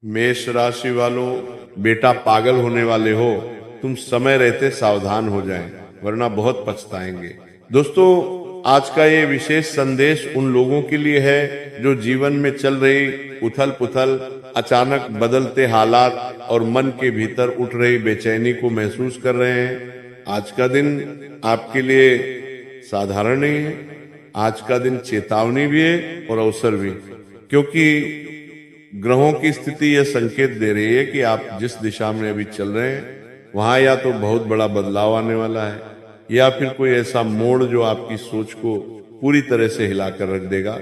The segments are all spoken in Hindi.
मेष राशि वालों, बेटा पागल होने वाले हो, तुम समय रहते सावधान हो जाएं, वरना बहुत पछताएंगे। दोस्तों, आज का ये विशेष संदेश उन लोगों के लिए है जो जीवन में चल रही उथल पुथल, अचानक बदलते हालात और मन के भीतर उठ रही बेचैनी को महसूस कर रहे हैं। आज का दिन आपके लिए साधारण नहीं है। आज का दिन चेतावनी भी है और अवसर भी, क्योंकि ग्रहों की स्थिति यह संकेत दे रही है कि आप जिस दिशा में अभी चल रहे हैं वहां या तो बहुत बड़ा बदलाव आने वाला है, या फिर कोई ऐसा मोड़ जो आपकी सोच को पूरी तरह से हिलाकर रख देगा।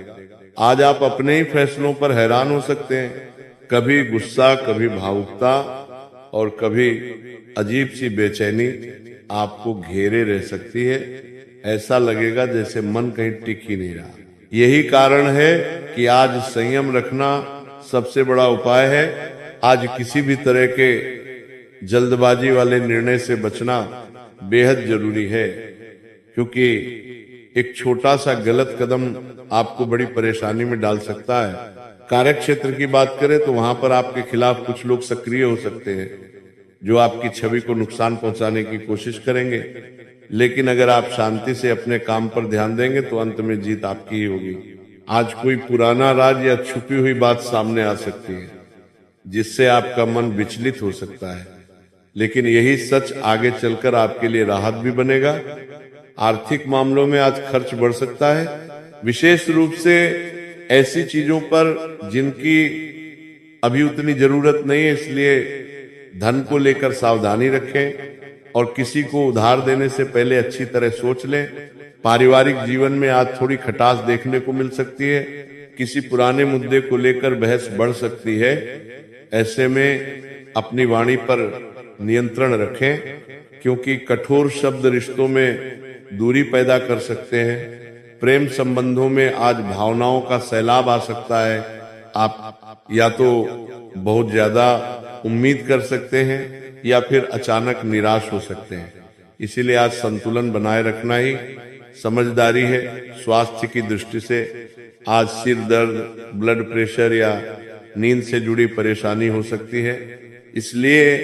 आज आप अपने ही फैसलों पर हैरान हो सकते हैं। कभी गुस्सा, कभी भावुकता और कभी अजीब सी बेचैनी आपको घेरे रह सकती है। ऐसा लगेगा जैसे मन कहीं टिक ही नहीं रहा। यही कारण है कि आज संयम रखना सबसे बड़ा उपाय है। आज किसी भी तरह के जल्दबाजी वाले निर्णय से बचना बेहद जरूरी है, क्योंकि एक छोटा सा गलत कदम आपको बड़ी परेशानी में डाल सकता है। कार्य क्षेत्र की बात करें तो वहां पर आपके खिलाफ कुछ लोग सक्रिय हो सकते हैं जो आपकी छवि को नुकसान पहुंचाने की कोशिश करेंगे, लेकिन अगर आप शांति से अपने काम पर ध्यान देंगे तो अंत में जीत आपकी ही होगी। आज कोई पुराना राज या छुपी हुई बात सामने आ सकती है जिससे आपका मन विचलित हो सकता है, लेकिन यही सच आगे चलकर आपके लिए राहत भी बनेगा। आर्थिक मामलों में आज खर्च बढ़ सकता है, विशेष रूप से ऐसी चीजों पर जिनकी अभी उतनी जरूरत नहीं है, इसलिए धन को लेकर सावधानी रखें और किसी को उधार देने से पहले अच्छी तरह सोच लें। पारिवारिक जीवन में आज थोड़ी खटास देखने को मिल सकती है। किसी पुराने मुद्दे को लेकर बहस बढ़ सकती है। ऐसे में अपनी वाणी पर नियंत्रण रखें, क्योंकि कठोर शब्द रिश्तों में दूरी पैदा कर सकते हैं। प्रेम संबंधों में आज भावनाओं का सैलाब आ सकता है। आप या तो बहुत ज्यादा उम्मीद कर सकते हैं या फिर अचानक निराश हो सकते हैं। इसीलिए आज संतुलन बनाए रखना ही समझदारी है। स्वास्थ्य की दृष्टि से आज सिर दर्द, ब्लड प्रेशर या नींद से जुड़ी परेशानी हो सकती है, इसलिए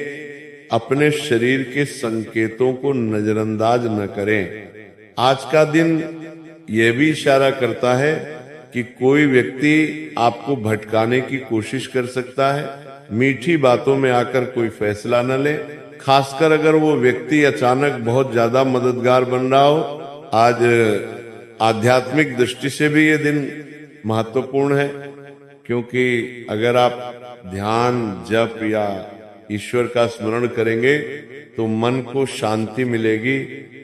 अपने शरीर के संकेतों को नजरअंदाज न करें। आज का दिन यह भी इशारा करता है कि कोई व्यक्ति आपको भटकाने की कोशिश कर सकता है। मीठी बातों में आकर कोई फैसला न ले, खासकर अगर वो व्यक्ति अचानक बहुत ज्यादा मददगार बन रहा हो। आज आध्यात्मिक दृष्टि से भी ये दिन महत्वपूर्ण है, क्योंकि अगर आप ध्यान, जप या ईश्वर का स्मरण करेंगे तो मन को शांति मिलेगी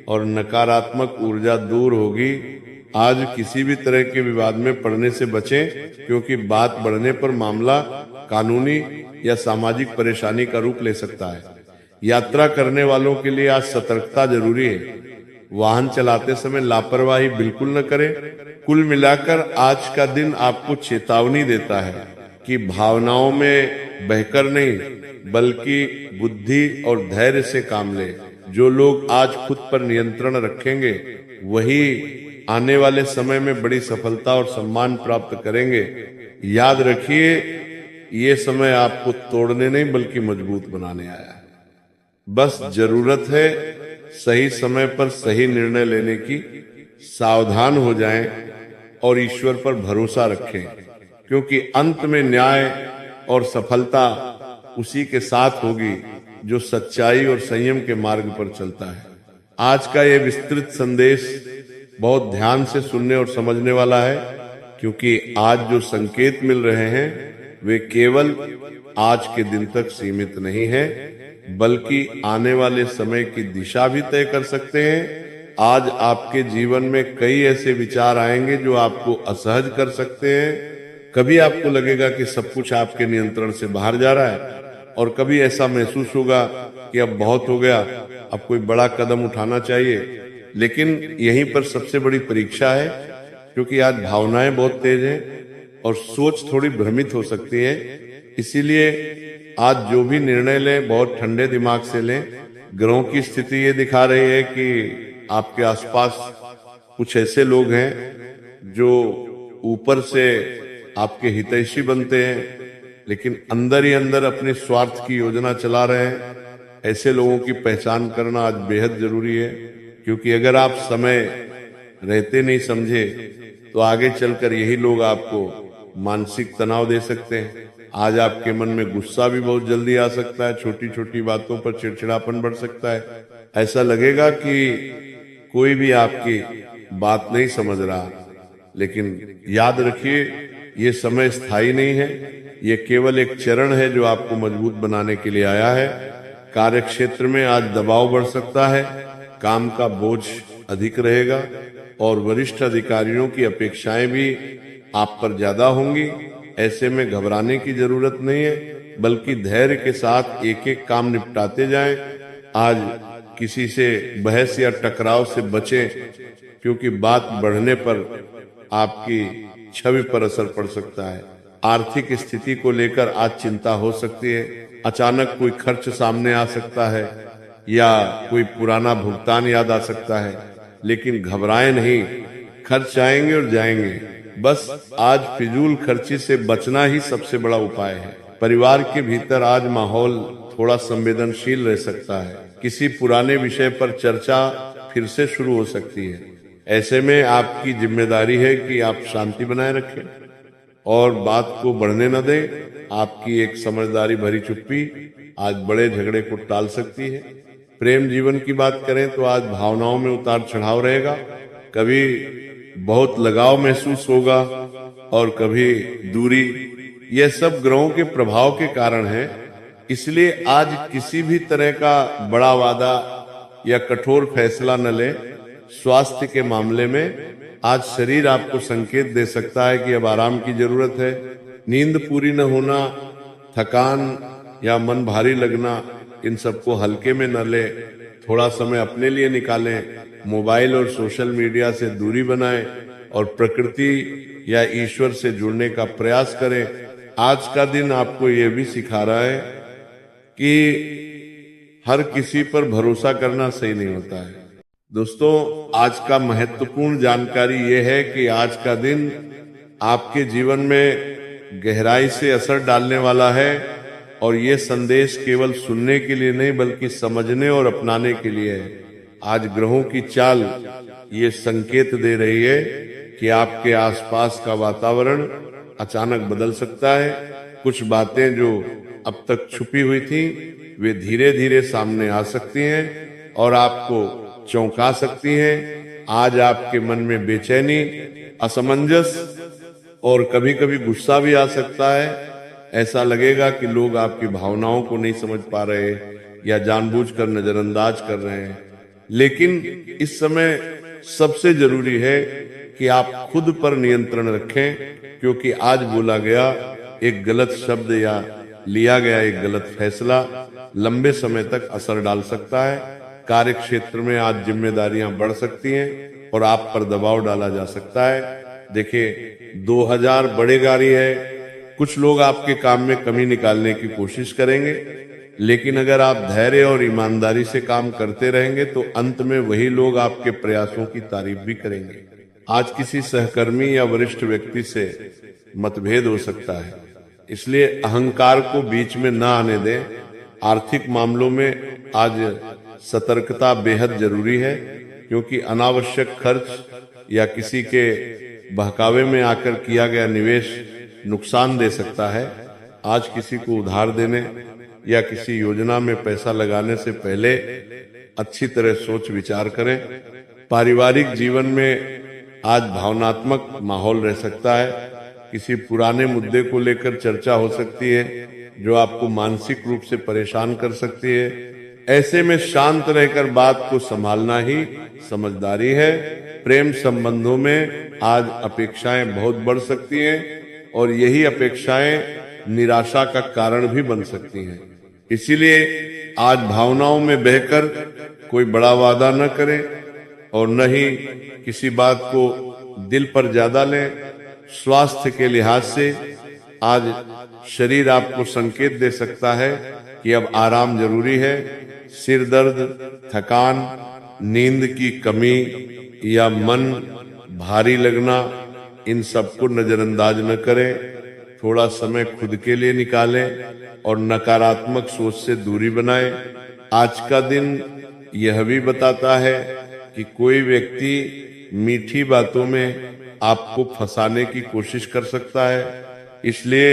और नकारात्मक ऊर्जा दूर होगी। आज किसी भी तरह के विवाद में पड़ने से बचें, क्योंकि बात बढ़ने पर मामला कानूनी या सामाजिक परेशानी का रूप ले सकता है। यात्रा करने वालों के लिए आज सतर्कता जरूरी है। वाहन चलाते समय लापरवाही बिल्कुल न करें। कुल मिलाकर आज का दिन आपको चेतावनी देता है कि भावनाओं में बहकर नहीं, बल्कि बुद्धि और धैर्य से काम ले। जो लोग आज खुद पर नियंत्रण रखेंगे वही आने वाले समय में बड़ी सफलता और सम्मान प्राप्त करेंगे। याद रखिए, ये समय आपको तोड़ने नहीं बल्कि मजबूत बनाने आया है। बस जरूरत है सही समय पर सही निर्णय लेने की। सावधान हो जाएं और ईश्वर पर भरोसा रखें, क्योंकि अंत में न्याय और सफलता उसी के साथ होगी जो सच्चाई और संयम के मार्ग पर चलता है। आज का यह विस्तृत संदेश बहुत ध्यान से सुनने और समझने वाला है, क्योंकि आज जो संकेत मिल रहे हैं वे केवल आज के दिन तक सीमित नहीं है, बल्कि आने वाले समय की दिशा भी तय कर सकते हैं। आज आपके जीवन में कई ऐसे विचार आएंगे जो आपको असहज कर सकते हैं। कभी आपको लगेगा कि सब कुछ आपके नियंत्रण से बाहर जा रहा है, और कभी ऐसा महसूस होगा कि अब बहुत हो गया, अब कोई बड़ा कदम उठाना चाहिए। लेकिन यहीं पर सबसे बड़ी परीक्षा है, क्योंकि आज भावनाएं बहुत तेज हैं और सोच थोड़ी भ्रमित हो सकती है। इसीलिए आज जो भी निर्णय लें बहुत ठंडे दिमाग से लें। ग्रहों की स्थिति ये दिखा रही है कि आपके आसपास कुछ ऐसे लोग हैं जो ऊपर से आपके हितैषी बनते हैं, लेकिन अंदर ही अंदर अपने स्वार्थ की योजना चला रहे हैं। ऐसे लोगों की पहचान करना आज बेहद जरूरी है, क्योंकि अगर आप समय रहते नहीं समझे तो आगे चलकर यही लोग आपको मानसिक तनाव दे सकते हैं। आज आपके मन में गुस्सा भी बहुत जल्दी आ सकता है, छोटी छोटी बातों पर चिड़चिड़ापन बढ़ सकता है। ऐसा लगेगा कि कोई भी आपकी बात नहीं समझ रहा। लेकिन याद रखिए, ये समय स्थायी नहीं है, ये केवल एक चरण है जो आपको मजबूत बनाने के लिए आया है। कार्य क्षेत्र में आज दबाव बढ़ सकता है, काम का बोझ अधिक रहेगा और वरिष्ठ अधिकारियों की अपेक्षाएं भी आप पर ज्यादा होंगी। ऐसे में घबराने की जरूरत नहीं है, बल्कि धैर्य के साथ एक एक काम निपटाते जाएं। आज किसी से बहस या टकराव से बचें, क्योंकि बात बढ़ने पर आपकी छवि पर असर पड़ सकता है। आर्थिक स्थिति को लेकर आज चिंता हो सकती है। अचानक कोई खर्च सामने आ सकता है या कोई पुराना भुगतान याद आ सकता है, लेकिन घबराएं नहीं, खर्च आएंगे और जाएंगे। बस आज फिजूल खर्ची से बचना ही सबसे बड़ा उपाय है। परिवार के भीतर आज माहौल थोड़ा संवेदनशील रह सकता है। किसी पुराने विषय पर चर्चा फिर से शुरू हो सकती है। ऐसे में आपकी जिम्मेदारी है कि आप शांति बनाए रखें और बात को बढ़ने न दें। आपकी एक समझदारी भरी चुप्पी आज बड़े झगड़े को टाल सकती है। प्रेम जीवन की बात करें तो आज भावनाओं में उतार चढ़ाव रहेगा। कभी बहुत लगाव महसूस होगा और कभी दूरी। यह सब ग्रहों के प्रभाव के कारण है। इसलिए आज किसी भी तरह का बड़ा वादा या कठोर फैसला न लें। स्वास्थ्य के मामले में आज शरीर आपको संकेत दे सकता है कि अब आराम की जरूरत है। नींद पूरी न होना, थकान या मन भारी लगना, इन सबको हल्के में न ले। थोड़ा समय अपने लिए निकालें। मोबाइल और सोशल मीडिया से दूरी बनाएं और प्रकृति या ईश्वर से जुड़ने का प्रयास करें। आज का दिन आपको यह भी सिखा रहा है कि हर किसी पर भरोसा करना सही नहीं होता है। दोस्तों, आज का महत्वपूर्ण जानकारी यह है कि आज का दिन आपके जीवन में गहराई से असर डालने वाला है और ये संदेश केवल सुनने के लिए नहीं बल्कि समझने और अपनाने के लिए है। आज ग्रहों की चाल ये संकेत दे रही है कि आपके आसपास का वातावरण अचानक बदल सकता है। कुछ बातें जो अब तक छुपी हुई थी वे धीरे धीरे सामने आ सकती हैं और आपको चौंका सकती हैं। आज आपके मन में बेचैनी, असमंजस और कभी कभी गुस्सा भी आ सकता है। ऐसा लगेगा कि लोग आपकी भावनाओं को नहीं समझ पा रहे या जानबूझकर नजरअंदाज कर रहे हैं। लेकिन इस समय सबसे जरूरी है कि आप खुद पर नियंत्रण रखें, क्योंकि आज बोला गया एक गलत शब्द या लिया गया एक गलत फैसला लंबे समय तक असर डाल सकता है। कार्य क्षेत्र में आज जिम्मेदारियां बढ़ सकती हैं और आप पर दबाव डाला जा सकता है। देखिए, 2000 बड़े गाड़ी है। कुछ लोग आपके काम में कमी निकालने की कोशिश करेंगे, लेकिन अगर आप धैर्य और ईमानदारी से काम करते रहेंगे तो अंत में वही लोग आपके प्रयासों की तारीफ भी करेंगे। आज किसी सहकर्मी या वरिष्ठ व्यक्ति से मतभेद हो सकता है, इसलिए अहंकार को बीच में न आने दें। आर्थिक मामलों में आज सतर्कता बेहद जरूरी है, क्योंकि अनावश्यक खर्च या किसी के बहकावे में आकर किया गया निवेश नुकसान दे सकता है। आज किसी को उधार देने या किसी योजना में पैसा लगाने से पहले अच्छी तरह सोच विचार करें। पारिवारिक जीवन में आज भावनात्मक माहौल रह सकता है। किसी पुराने मुद्दे को लेकर चर्चा हो सकती है जो आपको मानसिक रूप से परेशान कर सकती है। ऐसे में शांत रहकर बात को संभालना ही समझदारी है। प्रेम संबंधों में आज अपेक्षाएं बहुत बढ़ सकती हैं और यही अपेक्षाएं निराशा का कारण भी बन सकती हैं। इसीलिए आज भावनाओं में बहकर कोई बड़ा वादा न करें और न ही किसी बात को दिल पर ज्यादा लें। स्वास्थ्य के लिहाज से आज शरीर आपको संकेत दे सकता है कि अब आराम जरूरी है। सिर दर्द, थकान, नींद की कमी या मन भारी लगना, इन सबको नजरअंदाज न करें। थोड़ा समय खुद के लिए निकालें और नकारात्मक सोच से दूरी बनाएं। आज का दिन यह भी बताता है कि कोई व्यक्ति मीठी बातों में आपको फंसाने की कोशिश कर सकता है, इसलिए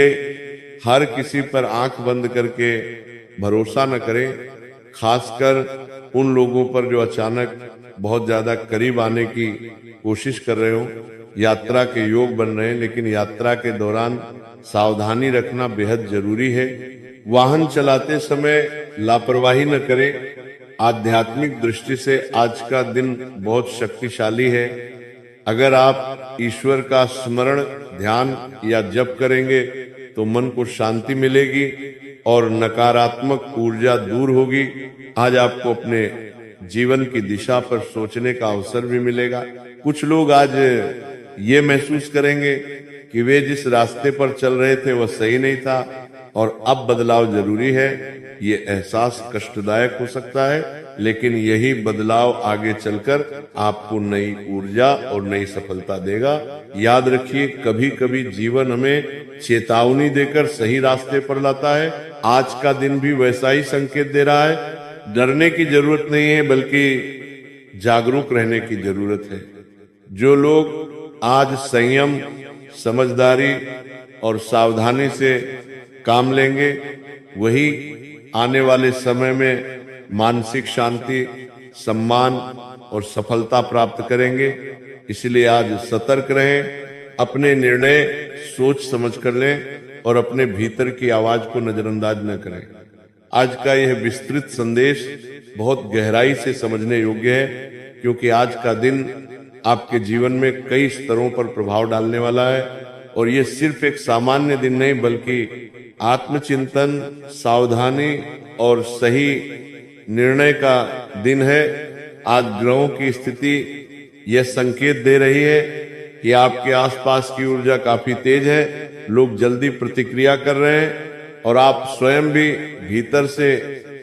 हर किसी पर आंख बंद करके भरोसा न करें, खासकर उन लोगों पर जो अचानक बहुत ज्यादा करीब आने की कोशिश कर रहे हो। यात्रा के योग बन रहे हैं, लेकिन यात्रा के दौरान सावधानी रखना बेहद जरूरी है। वाहन चलाते समय लापरवाही न करें। आध्यात्मिक दृष्टि से आज का दिन बहुत शक्तिशाली है। अगर आप ईश्वर का स्मरण, ध्यान या जप करेंगे तो मन को शांति मिलेगी और नकारात्मक ऊर्जा दूर होगी। आज आपको अपने जीवन की दिशा पर सोचने का अवसर भी मिलेगा। कुछ लोग आज ये महसूस करेंगे कि वे जिस रास्ते पर चल रहे थे वह सही नहीं था और अब बदलाव जरूरी है। ये एहसास कष्टदायक हो सकता है, लेकिन यही बदलाव आगे चलकर आपको नई ऊर्जा और नई सफलता देगा। याद रखिए, कभी कभी जीवन हमें चेतावनी देकर सही रास्ते पर लाता है। आज का दिन भी वैसा ही संकेत दे रहा है। डरने की जरूरत नहीं है, बल्कि जागरूक रहने की जरूरत है। जो लोग आज संयम, समझदारी और सावधानी से काम लेंगे, वही आने वाले समय में मानसिक शांति, सम्मान और सफलता प्राप्त करेंगे। इसलिए आज सतर्क रहें, अपने निर्णय सोच समझ कर लें और अपने भीतर की आवाज को नजरअंदाज न करें। आज का यह विस्तृत संदेश बहुत गहराई से समझने योग्य है, क्योंकि आज का दिन आपके जीवन में कई स्तरों पर प्रभाव डालने वाला है। और ये सिर्फ एक सामान्य दिन नहीं, बल्कि आत्मचिंतन, सावधानी और सही निर्णय का दिन है। आज ग्रहों की स्थिति यह संकेत दे रही है कि आपके आसपास की ऊर्जा काफी तेज है। लोग जल्दी प्रतिक्रिया कर रहे हैं और आप स्वयं भी भीतर से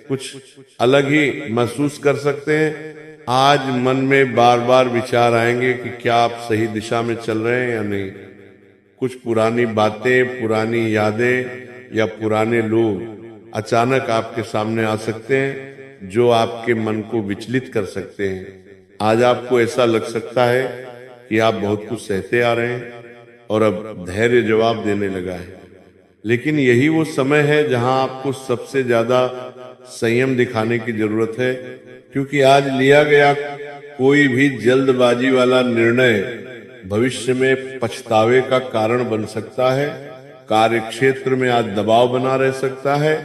कुछ अलग ही महसूस कर सकते हैं। आज मन में बार बार विचार आएंगे कि क्या आप सही दिशा में चल रहे हैं या नहीं। कुछ पुरानी बातें, पुरानी यादें या पुराने लोग अचानक आपके सामने आ सकते हैं, जो आपके मन को विचलित कर सकते हैं। आज आपको ऐसा लग सकता है कि आप बहुत कुछ सहते आ रहे हैं और अब धैर्य जवाब देने लगा है, लेकिन यही वो समय है जहां आपको सबसे ज्यादा संयम दिखाने की जरूरत है, क्योंकि आज लिया गया कोई भी जल्दबाजी वाला निर्णय भविष्य में पछतावे का कारण बन सकता है। कार्य क्षेत्र में आज दबाव बना रह सकता है,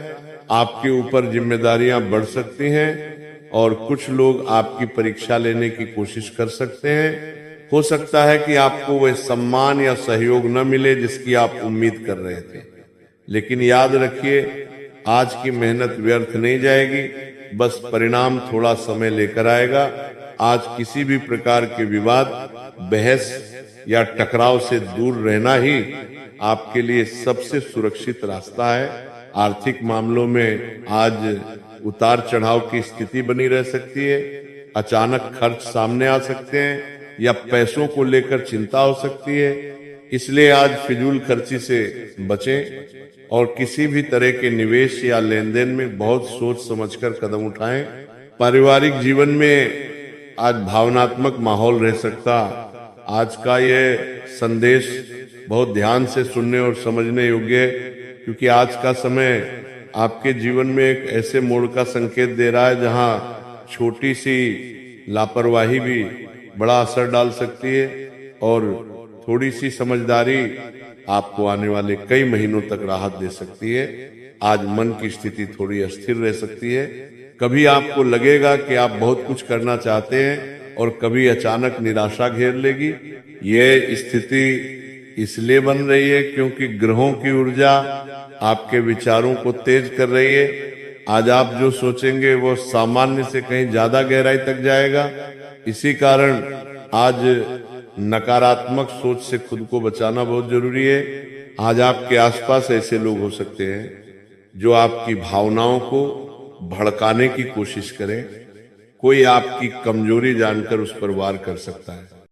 आपके ऊपर जिम्मेदारियां बढ़ सकती हैं और कुछ लोग आपकी परीक्षा लेने की कोशिश कर सकते हैं। हो सकता है कि आपको वह सम्मान या सहयोग न मिले जिसकी आप उम्मीद कर रहे थे, लेकिन याद रखिए, आज की मेहनत व्यर्थ नहीं जाएगी, बस परिणाम थोड़ा समय लेकर आएगा। आज किसी भी प्रकार के विवाद, बहस या टकराव से दूर रहना ही आपके लिए सबसे सुरक्षित रास्ता है। आर्थिक मामलों में आज उतार चढ़ाव की स्थिति बनी रह सकती है। अचानक खर्च सामने आ सकते हैं या पैसों को लेकर चिंता हो सकती है। इसलिए आज फिजूल खर्ची से बचें और किसी भी तरह के निवेश या लेन देन में बहुत सोच समझकर कदम उठाएं। पारिवारिक जीवन में आज भावनात्मक माहौल रह सकता। आज का ये संदेश बहुत ध्यान से सुनने और समझने योग्य है, क्योंकि आज का समय आपके जीवन में एक ऐसे मोड़ का संकेत दे रहा है जहां छोटी सी लापरवाही भी बड़ा असर डाल सकती है और थोड़ी सी समझदारी आपको आने वाले कई महीनों तक राहत दे सकती है। आज मन की स्थिति थोड़ी अस्थिर रह सकती है। कभी आपको लगेगा कि आप बहुत कुछ करना चाहते हैं और कभी अचानक निराशा घेर लेगी। ये स्थिति इसलिए बन रही है क्योंकि ग्रहों की ऊर्जा आपके विचारों को तेज कर रही है। आज आप जो सोचेंगे वो सामान्य से कहीं ज्यादा गहराई तक जाएगा। इसी कारण आज नकारात्मक सोच से खुद को बचाना बहुत जरूरी है। आज आपके आसपास ऐसे लोग हो सकते हैं जो आपकी भावनाओं को भड़काने की कोशिश करें। कोई आपकी कमजोरी जानकर उस पर वार कर सकता है।